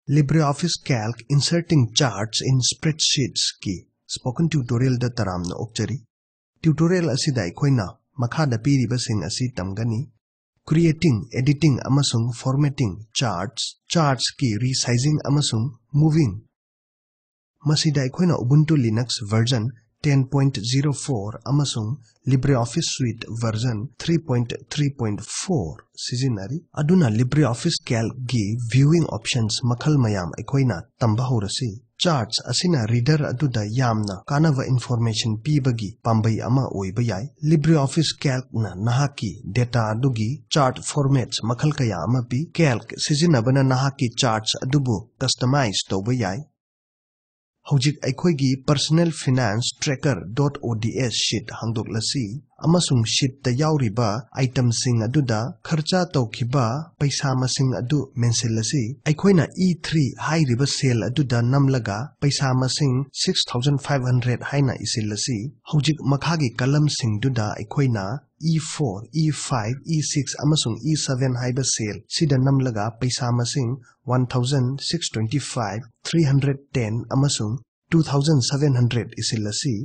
LibreOffice-Calc inserting charts in spreadsheets ki spoken tutorial da taramna okchari. Tutorial asida aikoina makhada piribasing asi tamgani. Creating, editing amasung formatting charts ki resizing amasung moving. Masida aikoina Ubuntu Linux version 10.04 amasung LibreOffice Suite version 3.3.4 sizinari. Aduna LibreOffice-Calc gi viewing options makhal mayam aikoina tamba horasi. Charts asina reader aduda yamna kanava information pibagi pambai ama oibayai. LibreOffice-Calc na nahaki data adugi chart formats makhal kaya ama pi. Calc sizinabana nahaki charts adubu customize tobayai. Hojik aikoigi personal finance tracker.ods sheet hangdoklasi amasung sheet ta yauriba item sing aduda kharcha tawkiba paisa masing adu mensilasi aikoina E3 hairiba sale aduda namlaga paisa masing 6500 haina isilasi hojik makhagi kalam sing duda aikoina E4 E5 E6 amasung E7 haiba sale sida namlaga paisa masing 1625 310 amasung 2700 isilasi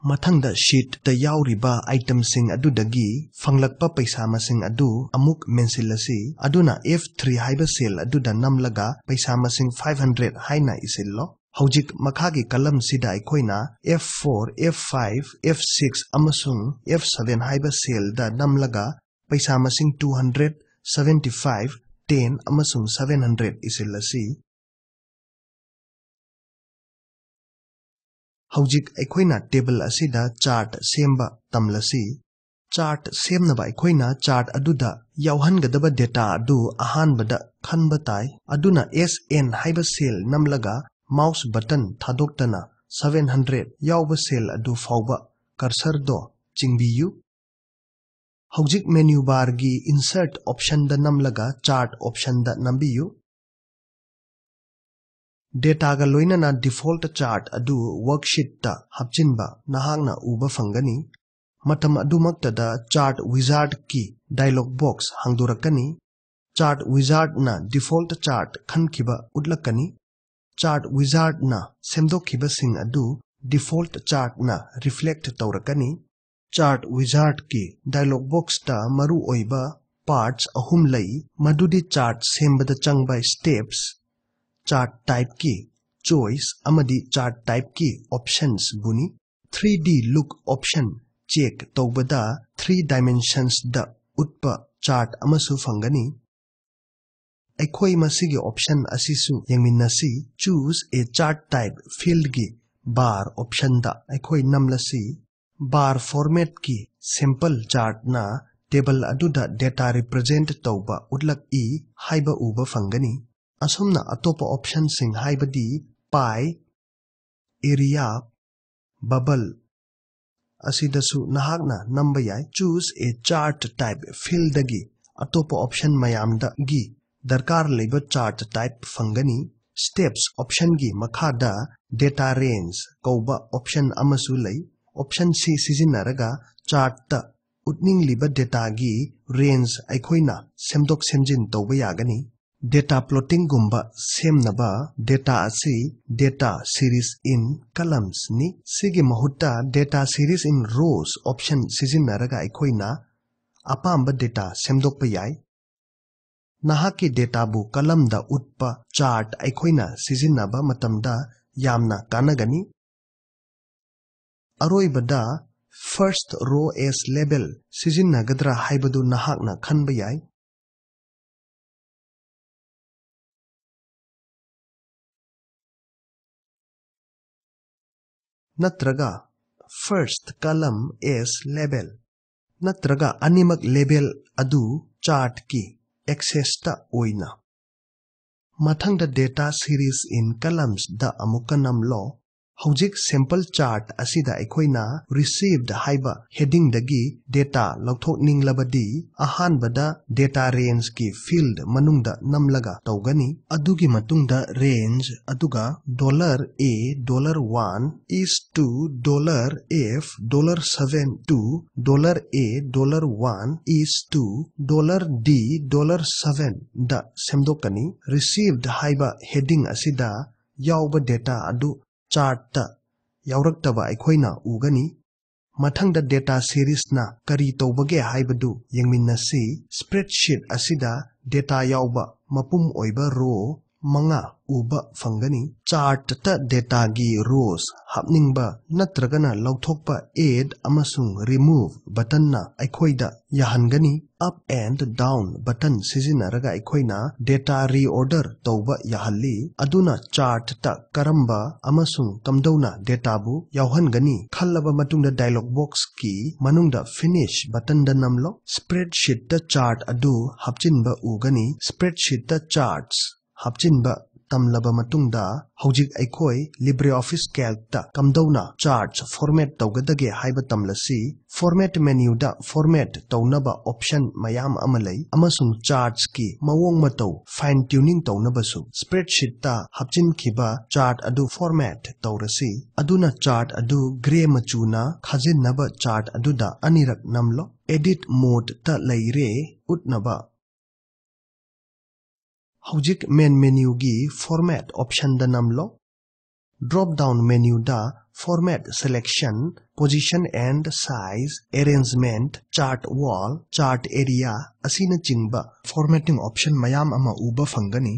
mathangda sheet ta yauriba item sing adudagi fanglakpa paisa masing adu amuk mensilasi aduna F3 haiba sale aduda namlaga paisa masing 500 haina isillo hojik makhagi kalam sida aikoina F4 F5 F6 amasung F7 haiba sale da namlaga paisa masing 200 75 10 amasung 700 isilasi hojik aikoina table asida chart semba tamlasi chart semnaba aikoina chart aduda yauhangadaba data adu ahanbada khanbatai aduna SN haiba cell namlaga mouse button thadoktana 700 yauba cell adu fauba cursor do chingbiyu hojik menu bar gi insert option da namlaga chart option da nambiyu data ga loina na default chart adu worksheet ta hapchinba nahangna uba fangani matam adumakta da chart wizard ki dialog box hangdorakani chart wizard na default chart khankiba utlakani chart wizard na semdokhiba sing adu default chart na reflect tawrakani chart wizard ki dialog box ta maru oiba parts ahum lai madudi chart sembada changba steps chart type ki choice amadi chart type ki options buni 3D look option check tawbada 3 dimensions da utpa chart amasu fangani aikoi masigi option asisu yangminnasi choose a chart type field gi bar option da aikoi namlasi bar format ki simple chart na table aduda data represent tawba utlak e haiba uba fangani asumna atopa option sing haibadi pie area bubble asidasu nahakna namba yai choose a chart type field dagi atopa option mayamda gi darkar leba chart type fangani steps option gi makhada data range kauba option amasu lai option C sizinaraga chart ta utning liba data gi range aikoina semdok semjin tawba yagani data plotting gumba semnaba data asi data series in columns ni sigi mahutta data series in rows option sizinaraga aikoina apamba data semdokpa yai nahaki data bu column da utpa chart aikoina sizinaba matamda yamna kanagani aroibada first row as label sizinnagadra haibadu nahakna khanba yai natraga first column as label natraga animak label adu chart ki access ta oina mathangda data series in columns da amukanam lo Hojik sample chart asida aikoina received haiba heading dagi data lauthokning labadi ahanbada data range ki field manungda namlaga tawgani adugi matungda range aduga $A $1 is to $F $7 to $A $1 is to $D $7 da semdokani received haiba heading asida yauba data adu chart ta yauraktaba aikoina ugani mathangda data series na kari tawbage haibadu yengminnasi spreadsheet asida data yauba mapum oiba row manga uba fangani chart ta data gi rows hapningba natragana lauthokpa add amasung remove button na aikoida yahangani up and down button sizinaraga aikoina data reorder tawba yahalli aduna chart ta karamba amasung kamdona data bu yauhangani khallaba matungda dialog box ki manungda finish button da namlo spreadsheet ta chart adu hapchinba ugani spreadsheet ta charts hapchinba tamlaba matungda hojik aikoi LibreOffice-Calc ta kamdona charts format tawgadage haiba tamlasi format menu da format tawnaba option mayam amalai amasung charts ki mawong mataw fine tuning tawnabasu spreadsheet ta hapchin khiba chart adu format tawrasi aduna chart adu gray machuna khajinnaba chart adu da anirak namlo edit mode ta laire utnaba Hojik main menu gi format option da namlo drop down menu da format selection position and size arrangement chart wall chart area asina chingba formatting option mayam ama uba fangani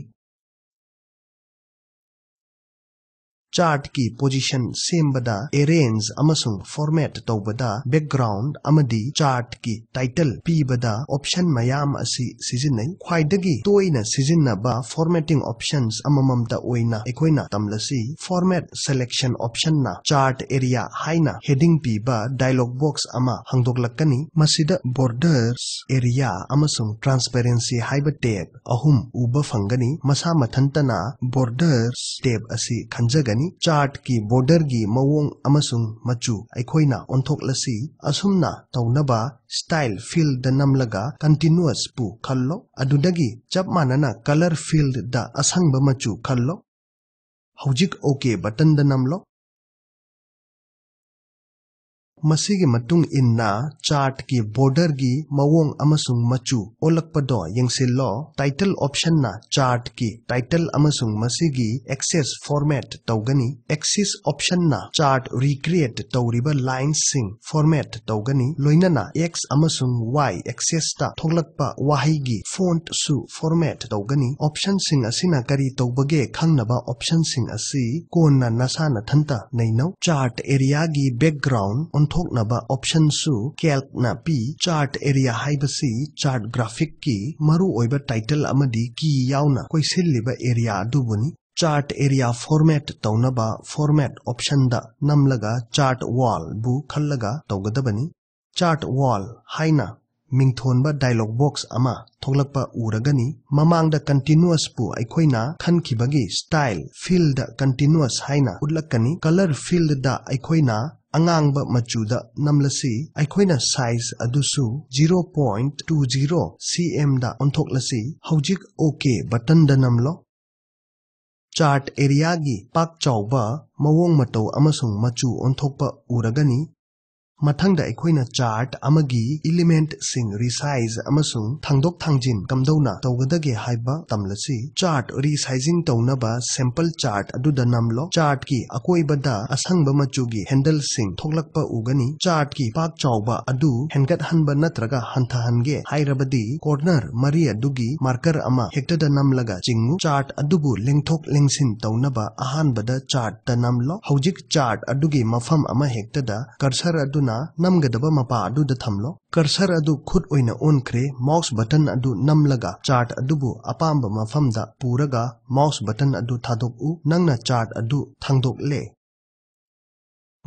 chart ki position sembada arrange amasung format tawbada background amadi chart ki title pibada option mayam asi sizinai khwaidagi toina sizinnaba formatting options amamamta oina ekoina tamlasi format selection option na chart area haina heading piba dialog box ama hangdoklakani masida borders area amasung transparency haiba tab ahum uba fangani masa mathantana borders tab asi khanjagani chart ki border gi mawong amasung machu aikoina onthoklasi asumna tawnaba style field da namlaga continuous pu khallo adudagi chapmanana color field da asangba machu khallo hojik okay button da namlo Masigi matung inna chart ki border gi mawong amasung machu olakpado yengsillo title option na chart ki title amasung masigi access format tawgani axis option na chart recreate tawriba lines sing format tawgani loinana x amasung y axis ta thoglakpa wahi gi font su format tawgani option sing asina kari tawbage khangnaba option sing asi konna nasana thanta naino chart area gi background thoknaba option su calc na pi chart area haibasi chart graphic ki maru oiba title amadi ki yauna koisilliba area adubuni chart area format tawnaba format option da namlaga chart wall bu khallaga tawgadabani chart wall haina mingthonba dialog box ama thoglakpa uragani mamangda continuous pu aikoina khankhibagi style field da continuous haina utlakani color field da aikoina angangba machuda namlasi aikoina size adusu 0.20 cm da onthoklasi hojik okay button da namlo chart area gi pak chawba mawong mataw amasung machu onthokpa uragani mathangda aikoina chart amagi element sing resize amasung thangdok thangjin kamdona tawgadage haiba tamlasi chart resizing tawnaba sample chart aduda namlo chart ki akoibada asangba machu gi handle sing thoglakpa ugani chart ki pak chawba adu hengat hanba natraga hanthahange hairabadi corner mari adugi marker ama hektada namlaga chingu chart adubu lengthok lengsin tawnaba ahanbada chart ta namlo hojik chart adugi mafam ama hektada cursor adu namgadaba mapa adu da thamlo cursor adu khud oina on kre mouse button adu namlaga chart adubu apamba mafamda puraga mouse button adu thadok u nangna chart adu thangdok le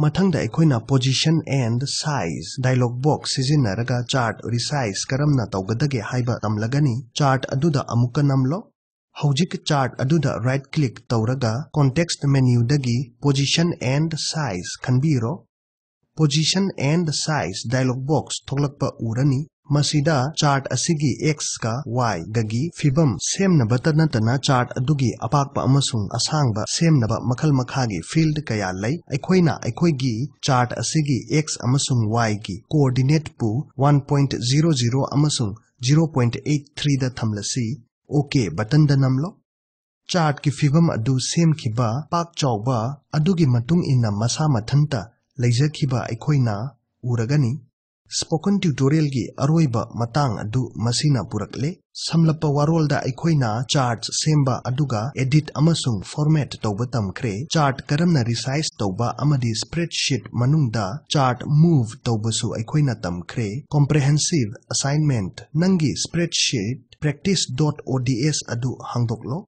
mathangda aikoina position and size dialog box sizinaraga chart resize karamna tawgadage haiba tamlagani chart adu da amuka namlo Hojik chart aduda right click tauraga context menu dagi position and size khanbiro. Position and size dialog box thoklakpa urani. Masida chart asigi x ka y gagi fibam semnabata natana chart adugi apakpa amasung asangba semnaba makhal makhagi field kaya lay aikoina aikoigi chart asigi x amasung y gi coordinate pu 1.00 amasung 0.83 da thamlasi okay button da namlo. Chart ki fibam adu semkhiba pak chawba adugi matung inna masa mathanta leijakhiba aikoina uragani. Spoken tutorial gi aroiba matang adu masina purakle. Samlapa warolda aikoina charts semba aduga edit amasung format tawba tamkhre. Chart karamna resize tawba amadi spreadsheet manungda chart move tawbasu aikoina tamkhre. Comprehensive assignment nangi spreadsheet practice.ods adu hangdoklo.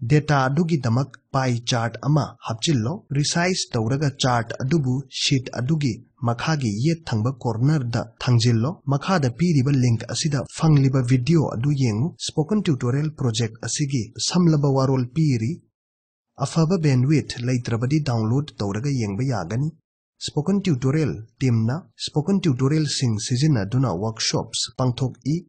Data adugi damak pie chart ama hapchillo. Resize tawraga chart adubu sheet adugi makhagi yet thangba corner da thangjillo. Makhada piriba link asida fangliba video adu yengu. Spoken tutorial project asigi samlaba warol piri. Afaba bandwidth laitrabadi download tawraga yengba yagani. Spoken tutorial teamna spoken tutorial sing sizina duna workshops pangthok I.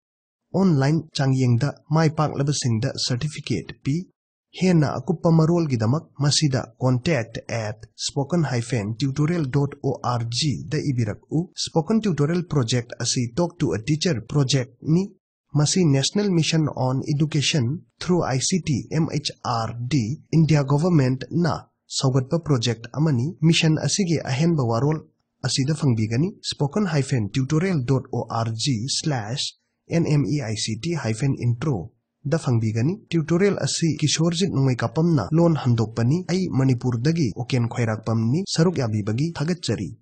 Online changyengda maipaklaba singda certificate pi. Hena akupa marol gidamak masida contact@spoken-tutorial.org da ibirak u. Spoken tutorial project asi talk to a teacher project ni. Masi National Mission on Education through ICT MHRD India government na saugatpa project amani. Mission asigi ahenba warol asida fangbigani. spoken-tutorial.org/nmeict-intro da fangbigani. Tutorial asi Kishorjit nungay kapamna lon handokpani ay Manipur dagi oken khwairakpamni saruk yabibagi thagatchari.